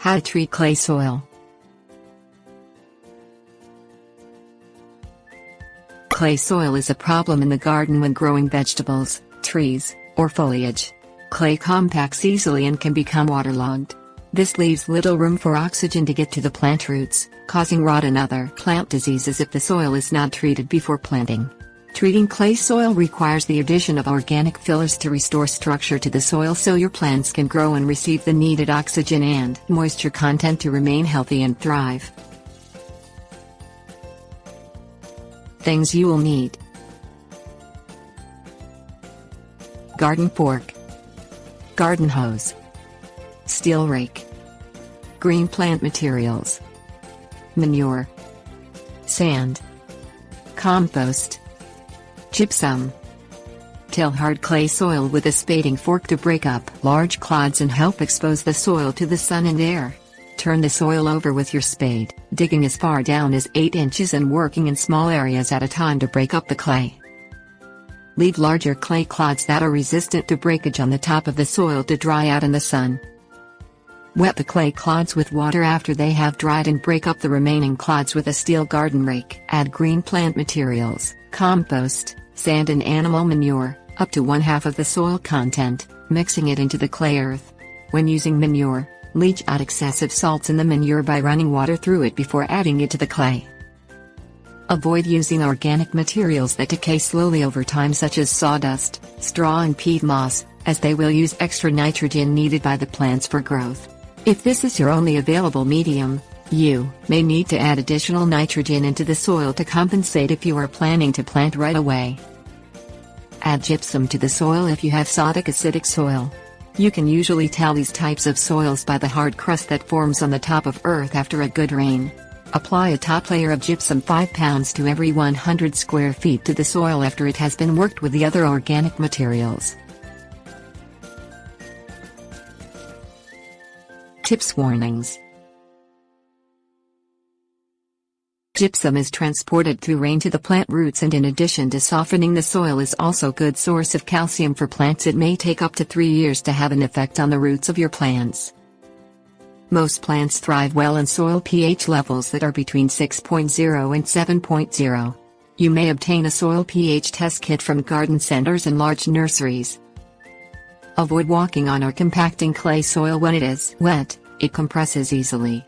How to treat clay soil. Clay soil is a problem in the garden when growing vegetables, trees, or foliage. Clay compacts easily and can become waterlogged. This leaves little room for oxygen to get to the plant roots, causing rot and other plant diseases if the soil is not treated before planting. Treating clay soil requires the addition of organic fillers to restore structure to the soil so your plants can grow and receive the needed oxygen and moisture content to remain healthy and thrive. Things you will need: garden fork, garden hose, steel rake, green plant materials, manure, sand, compost, gypsum. Till hard clay soil with a spading fork to break up large clods and help expose the soil to the sun and air. Turn the soil over with your spade, digging as far down as 8 inches and working in small areas at a time to break up the clay. Leave larger clay clods that are resistant to breakage on the top of the soil to dry out in the sun. Wet the clay clods with water after they have dried and break up the remaining clods with a steel garden rake. Add green plant materials, compost, sand and animal manure, up to 1/2 of the soil content, mixing it into the clay earth. When using manure, leach out excessive salts in the manure by running water through it before adding it to the clay. Avoid using organic materials that decay slowly over time such as sawdust, straw and peat moss, as they will use extra nitrogen needed by the plants for growth. If this is your only available medium, you may need to add additional nitrogen into the soil to compensate if you are planning to plant right away. Add gypsum to the soil if you have sodic acidic soil. You can usually tell these types of soils by the hard crust that forms on the top of earth after a good rain. Apply a top layer of gypsum 5 pounds to every 100 square feet to the soil after it has been worked with the other organic materials. Tips warnings. Gypsum is transported through rain to the plant roots, and in addition to softening the soil is also a good source of calcium for plants. It may take up to 3 years to have an effect on the roots of your plants. Most plants thrive well in soil pH levels that are between 6.0 and 7.0. You may obtain a soil pH test kit from garden centers and large nurseries. Avoid walking on or compacting clay soil when it is wet. It compresses easily,